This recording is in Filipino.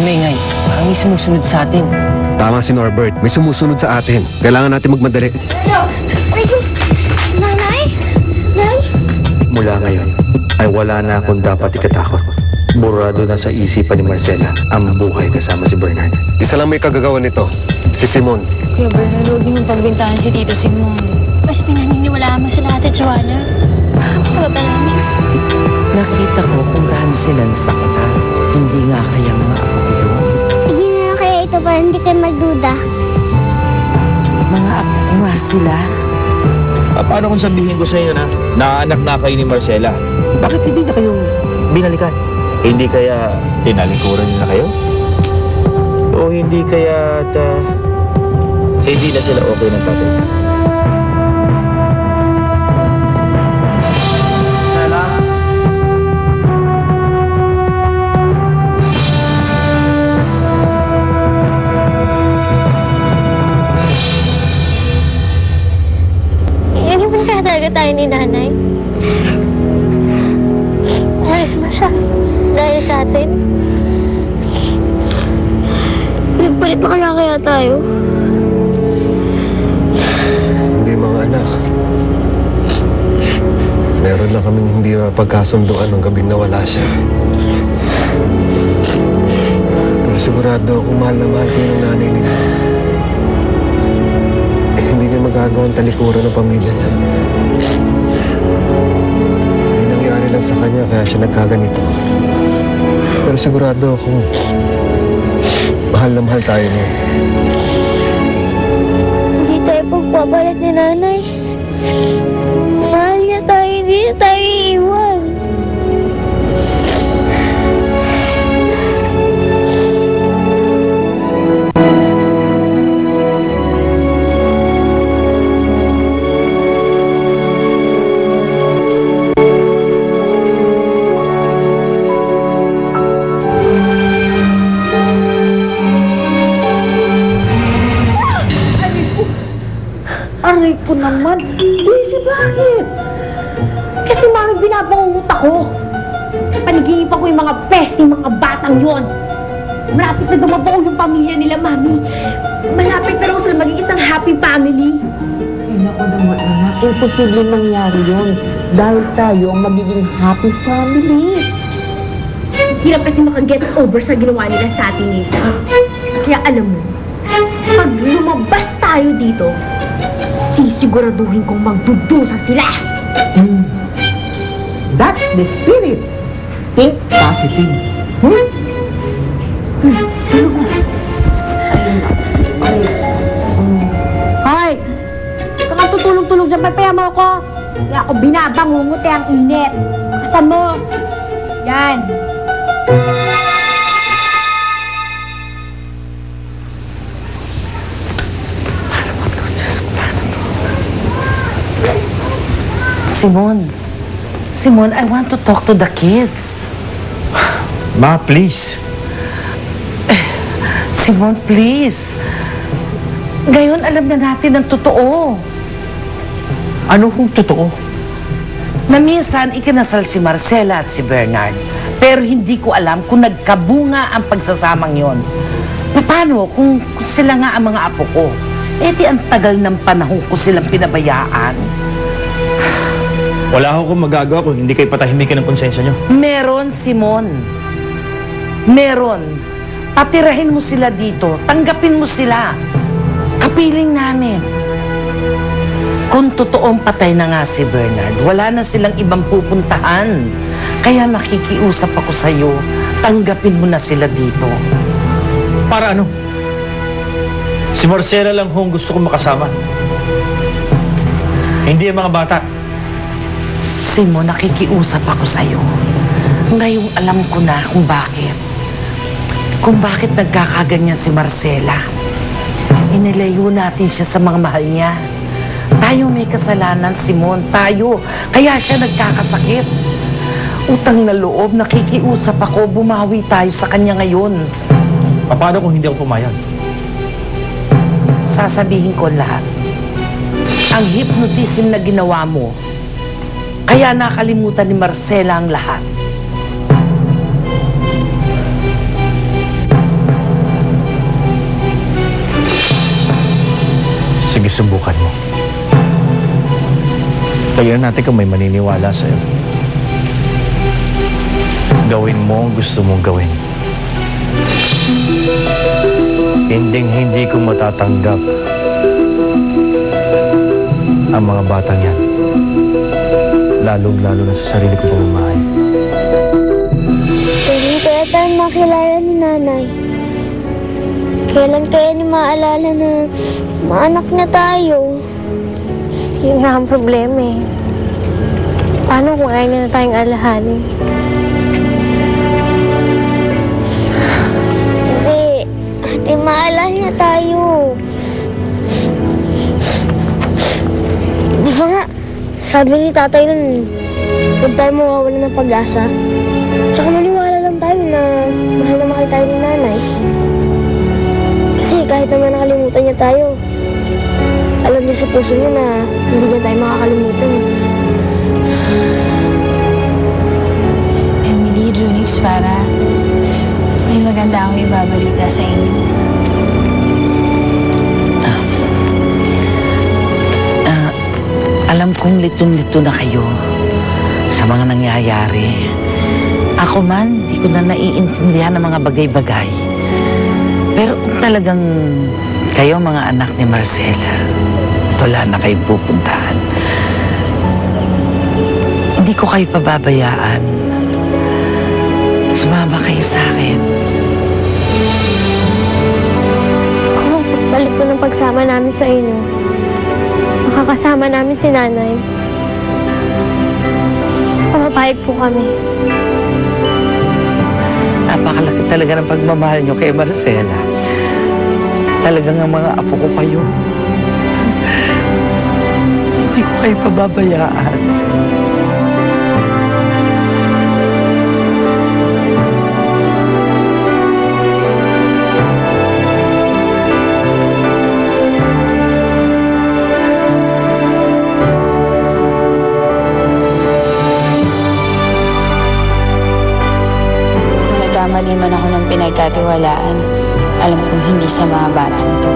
maingay. Parang may sumusunod sa atin. Tama si Norbert. May sumusunod sa atin. Kailangan natin magmadali. Nanay? Nay? Mula ngayon ay wala na akong dapat ikatakot. Burado na sa isipan ni Marcela ang buhay kasama si Bernard. Isa lang may kagagawa nito. Si Simon. Kuya Bernard, huwag niyo pagbintahan si Tito Simon. Mas pinaniniwalaan mo sila Ate Joanna. Wala namin. Nakita ko kung gaano sila nasaktan. Hindi nga kaya mga apo ko yun. Hindi na lang kaya ito para hindi kayo magduda. Mga apo ko nga sila. Paano kung sabihin ko sa inyo na naanak na kayo ni Marcela? Bakit hindi na kayo binalikan? Hindi kaya tinalikuran na kayo? O hindi kaya hindi na sila okay ng tatay? Talaga tayo ni nanay. Alis mo siya. Dahil sa atin. Pinagpalit pa kaya tayo? Hindi mga anak. Meron lang kaming hindi mapagkasunduan nung gabing nawala siya. Pero sigurado akong mahal na mahal ko yung nanay ninyo. Hindi niya magagawa ang talikuran ng pamilya niya. May nangyari lang sa kanya kaya siya nagkaganito. Pero sigurado akong mahal na mahal tayo niya. Hindi tayo pagpapalit ni nanay. Mahal niya tayo, hindi niya tayo iiwan. Aray ko naman. Daisy, bakit? Kasi mami, binabangungot ako. Paniginipan ko yung mga peste, mga batang yon. Malapit na dumabaw yung pamilya nila, mami. Malapit na raw sila maging isang happy family. Ay, naku naman, anak. Imposible mangyari yun. Dahil tayo ang magiging happy family. Hirap kasi maka-gets over sa ginawa nila sa atin nito. Kaya alam mo, pag lumabas tayo dito, sisiguraduhin kong magdudusa sila. That's the spirit. Think positive. Hoy! Kung kang tutulog-tulog dyan, papaya mo ako. Kaya ako binabangungot ang init. Asan mo? Yan. Simon, I want to talk to the kids. Ma, please. Simon, please. Ngayon, alam na natin ang totoo. Ano kung totoo? Na minsan, ikinasal si Marcela at si Bernard. Pero hindi ko alam kung nagkabunga ang pagsasamang yon. Paano kung sila nga ang mga apo ko? Eh di ang tagal ng panahon ko silang pinabayaan. Wala akong magagawa kung hindi kayo patahimikin ng konsensya nyo. Meron, Simon. Meron. Patirahin mo sila dito. Tanggapin mo sila. Kapiling namin. Kung totoong patay na nga si Bernard, wala na silang ibang pupuntahan. Kaya nakikiusap ako sa'yo, tanggapin mo na sila dito. Para ano? Si Marcela lang hong gusto kong makasama. Hindi ang mga bata. Simon, nakikiusap ako sa'yo. Ngayong alam ko na kung bakit. Kung bakit nagkakaganyan si Marcela. Inilayo natin siya sa mga mahal niya. Tayo may kasalanan, Simon. Tayo. Kaya siya nagkakasakit. Utang na loob, nakikiusap ako, bumawi tayo sa kanya ngayon. Paano kung hindi ako pumayag? Sasabihin ko lahat. Ang hypnotism na ginawa mo, kaya nakalimutan ni Marcela ang lahat. subukan mo. Tignan natin kung may maniniwala sa'yo. Gawin mo ang gusto mong gawin. Hindi ko matatanggap ang mga batang yan. Lalong-lalo na sa sarili ko pamamahay. Hindi kaya tayo makilala ni nanay. Kailan kaya niya maalala na maanak niya tayo? Yun nga ang problema eh. Paano kung ayaw niya na tayong alahanin? Ate, maalala niya tayo. Di ba nga, sabi ni tatay nun, huwag tayo mawawala ng pag-asa. Tsaka maniwala lang tayo na mahal tayo ni nanay. Kasi kahit naman nakalimutan niya tayo, alam niya sa puso niya na hindi niya tayo makakalimutan. Emily, Junix, Farah, may maganda akong ibabalita sa inyo. Alam kong litong-lito na kayo sa mga nangyayari. Ako man, di ko na naiintindihan ng mga bagay-bagay. Pero kung talagang kayo mga anak ni Marcela, wala na kayong pupuntahan. Hindi ko kayo pababayaan. Sumama kayo sa akin. Kung pagbalik po ng pagsama namin sa inyo, makakasama namin si nanay. Pumapayag po kami. Napakalaki talaga ng pagmamahal nyo kay Marcela. Talagang ang mga apo ko kayo. Hindi ko kayo pababayaan. Kung nagkamali man ako ng pinagkatiwalaan, alam kong hindi sa mga batang to.